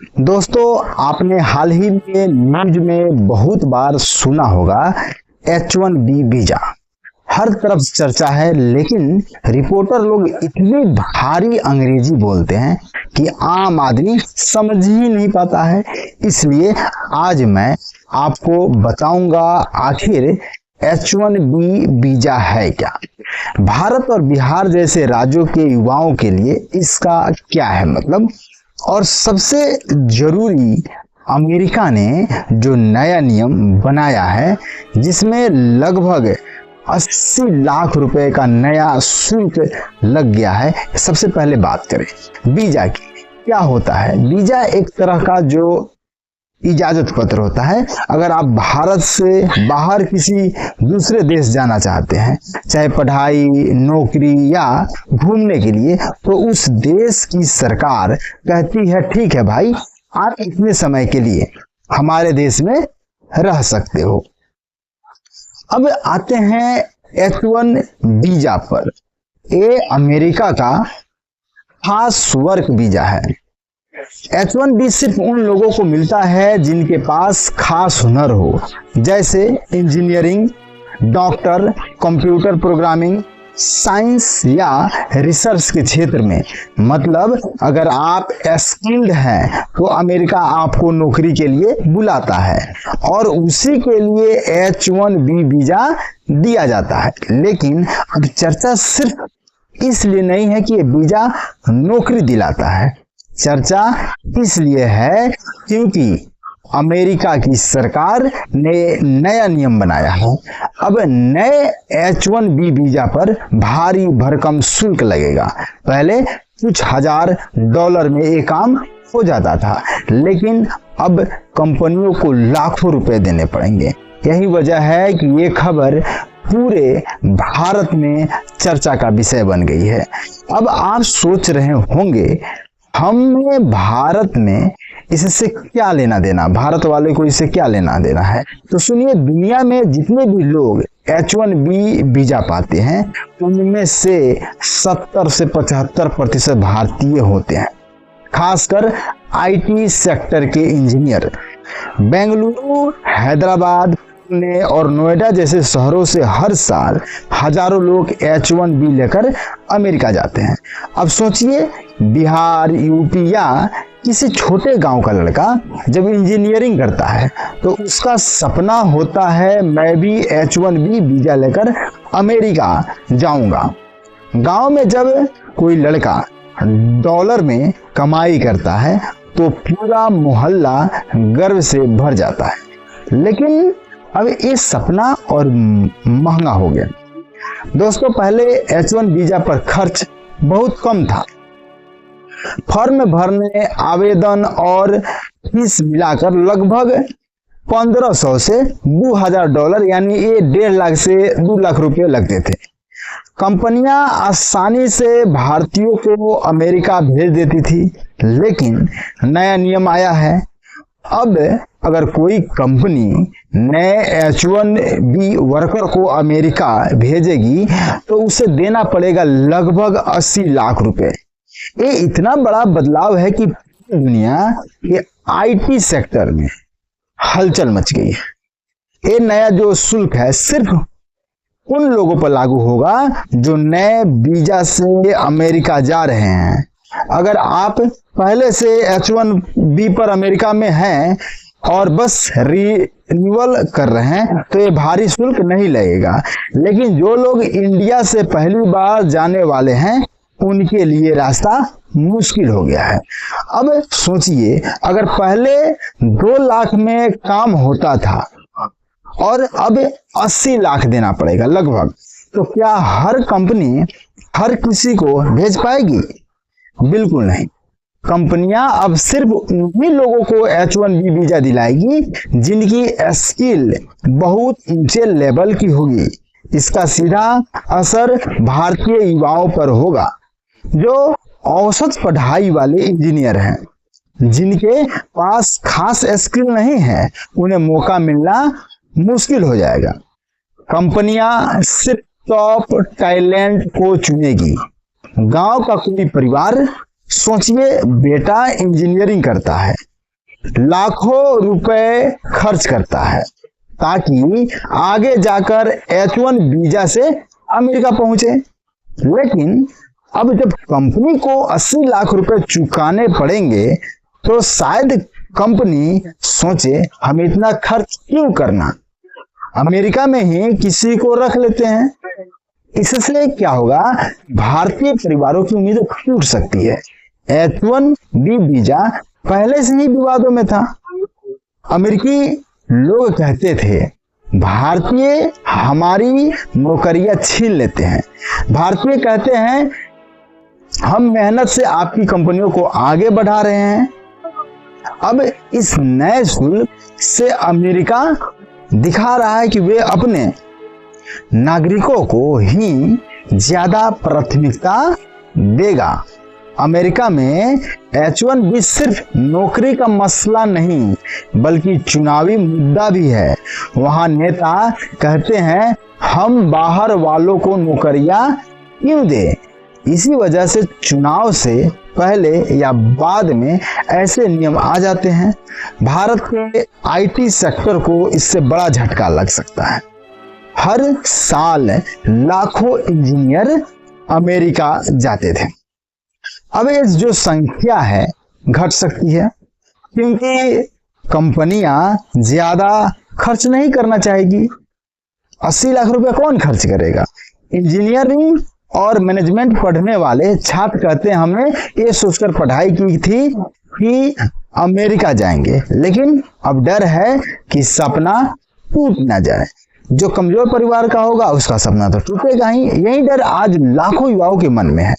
दोस्तों, आपने हाल ही में न्यूज में बहुत बार सुना होगा H1B वीजा। हर तरफ चर्चा है, लेकिन रिपोर्टर लोग इतनी भारी अंग्रेजी बोलते हैं कि आम आदमी समझ ही नहीं पाता है। इसलिए आज मैं आपको बताऊंगा आखिर H1B वीजा है क्या, भारत और बिहार जैसे राज्यों के युवाओं के लिए इसका क्या है मतलब, और सबसे जरूरी अमेरिका ने जो नया नियम बनाया है जिसमें लगभग 80 लाख रुपए का नया शुल्क लग गया है। सबसे पहले बात करें वीजा की। क्या होता है वीजा? एक तरह का जो इजाजत पत्र होता है। अगर आप भारत से बाहर किसी दूसरे देश जाना चाहते हैं, चाहे पढ़ाई, नौकरी या घूमने के लिए, तो उस देश की सरकार कहती है ठीक है भाई, आप इतने समय के लिए हमारे देश में रह सकते हो। अब आते हैं H1 वीजा पर। ये अमेरिका का खास वर्क वीजा है। H1B सिर्फ उन लोगों को मिलता है जिनके पास खास हुनर हो, जैसे engineering, doctor, computer programming, science या रिसर्च के क्षेत्र में। मतलब अगर आप स्किल्ड हैं तो अमेरिका आपको नौकरी के लिए बुलाता है और उसी के लिए H1B वीजा दिया जाता है। लेकिन अब चर्चा सिर्फ इसलिए नहीं है कि ये वीजा नौकरी दिलाता है। चर्चा इसलिए है क्योंकि अमेरिका की सरकार ने नया नियम बनाया है। अब नए H1B वीजा पर भारी भरकम शुल्क लगेगा। पहले कुछ $1000 में ये काम हो जाता था, लेकिन अब कंपनियों को लाखों रुपए देने पड़ेंगे। यही वजह है कि ये खबर पूरे भारत में चर्चा का विषय बन गई है। अब आप सोच रहे होंगे हमें भारत में इससे क्या लेना देना, भारत वाले को इससे क्या लेना देना है? तो सुनिए, दुनिया में जितने भी लोग H1B वीजा पाते हैं उनमें से 70 से 75% भारतीय होते हैं, खासकर IT सेक्टर के इंजीनियर। बेंगलुरु, हैदराबाद, पुणे और नोएडा जैसे शहरों से हर साल हजारों लोग H1B लेकर अमेरिका जाते हैं। अब सोचिए, बिहार, यूपी या किसी छोटे गांव का लड़का जब इंजीनियरिंग करता है तो उसका सपना होता है मैं भी H1B वीजा लेकर अमेरिका जाऊंगा। गांव में जब कोई लड़का डॉलर में कमाई करता है तो पूरा मोहल्ला गर्व से भर जाता है। लेकिन अब ये सपना और महंगा हो गया। दोस्तों, पहले H1 वीजा पर खर्च बहुत कम था। फॉर्म भरने, आवेदन और फीस मिलाकर लगभग 1500 से $2000 यानी ये 1.5 लाख से 2 लाख रुपए लगते थे। कंपनियां आसानी से भारतीयों को अमेरिका भेज देती थी, लेकिन नया नियम आया है। अब अगर कोई कंपनी नए H1B वर्कर को अमेरिका भेजेगी तो उसे देना पड़ेगा लगभग 80 लाख रुपए। ये इतना बड़ा बदलाव है कि दुनिया के IT सेक्टर में हलचल मच गई है। ये नया जो शुल्क है सिर्फ उन लोगों पर लागू होगा जो नए वीजा से अमेरिका जा रहे हैं। अगर आप पहले से H1B पर अमेरिका में हैं और बस रिन्यूअल कर रहे हैं तो ये भारी शुल्क नहीं लगेगा। लेकिन जो लोग इंडिया से पहली बार जाने वाले हैं उनके लिए रास्ता मुश्किल हो गया है। अब सोचिए, अगर पहले 2 लाख में काम होता था और अब 80 लाख देना पड़ेगा लगभग, तो क्या हर कंपनी हर किसी को भेज पाएगी? बिल्कुल नहीं। कंपनियां अब सिर्फ उन्हीं लोगों को H1B वीजा दिलाएगी जिनकी स्किल बहुत ऊंचे लेवल की होगी। इसका सीधा असर भारतीय युवाओं पर होगा जो औसत पढ़ाई वाले इंजीनियर हैं, जिनके पास खास स्किल नहीं है। उन्हें मौका मिलना मुश्किल हो जाएगा। कंपनियां सिर्फ टॉप टैलेंट को चुनेगी। गांव का कोई परिवार सोचिए, बेटा इंजीनियरिंग करता है, लाखों रुपए खर्च करता है ताकि आगे जाकर H1 वीजा से अमेरिका पहुंचे। लेकिन अब जब कंपनी को 80 लाख रुपए चुकाने पड़ेंगे तो शायद कंपनी सोचे हम इतना खर्च क्यों करना, अमेरिका में ही किसी को रख लेते हैं। इससे क्या होगा, भारतीय परिवारों की उम्मीद टूट सकती है। H1B वीजा पहले से ही विवादों में था। अमेरिकी लोग कहते थे भारतीय हमारी नौकरियां छीन लेते हैं। भारतीय कहते हैं हम मेहनत से आपकी कंपनियों को आगे बढ़ा रहे हैं। अब इस नए शुल्क से अमेरिका दिखा रहा है कि वे अपने नागरिकों को ही ज्यादा प्राथमिकता देगा। अमेरिका में H1B सिर्फ नौकरी का मसला नहीं बल्कि चुनावी मुद्दा भी है। वहां नेता कहते हैं हम बाहर वालों को नौकरियां क्यों दें। इसी वजह से चुनाव से पहले या बाद में ऐसे नियम आ जाते हैं। भारत के IT सेक्टर को इससे बड़ा झटका लग सकता है। हर साल लाखों इंजीनियर अमेरिका जाते थे। अब ये जो संख्या है घट सकती है क्योंकि कंपनियां ज्यादा खर्च नहीं करना चाहेगी। 80 लाख रुपए कौन खर्च करेगा। इंजीनियरिंग और मैनेजमेंट पढ़ने वाले छात्र कहते हैं हमने ये सोचकर पढ़ाई की थी कि अमेरिका जाएंगे, लेकिन अब डर है कि सपना टूट ना जाए। जो कमजोर परिवार का होगा उसका सपना तो टूटेगा ही। यही डर आज लाखों युवाओं के मन में है।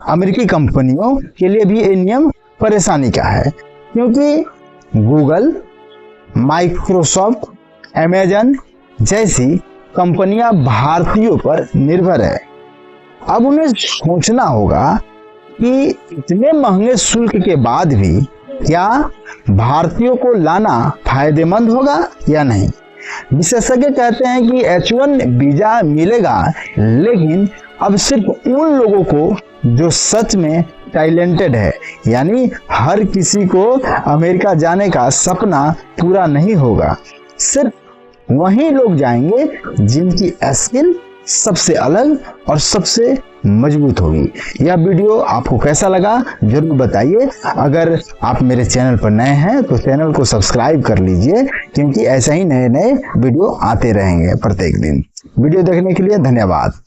अमेरिकी कंपनियों के लिए भी ये नियम परेशानी का है क्योंकि गूगल, माइक्रोसॉफ्ट, अमेजन जैसी कंपनियां भारतीयों पर निर्भर है। अब उन्हें सोचना होगा कि इतने महंगे शुल्क के बाद भी क्या भारतीयों को लाना फायदेमंद होगा या नहीं। विशेषज्ञ कहते हैं कि H1 वीजा मिलेगा, लेकिन अब सिर्फ उन लोगों को जो सच में टैलेंटेड है, यानी हर किसी को अमेरिका जाने का सपना पूरा नहीं होगा। सिर्फ वही लोग जाएंगे जिनकी स्किल सबसे अलग और सबसे मजबूत होगी। यह वीडियो आपको कैसा लगा जरूर बताइए। अगर आप मेरे चैनल पर नए हैं तो चैनल को सब्सक्राइब कर लीजिए क्योंकि ऐसे ही नए नए वीडियो आते रहेंगे प्रत्येक दिन। वीडियो देखने के लिए धन्यवाद।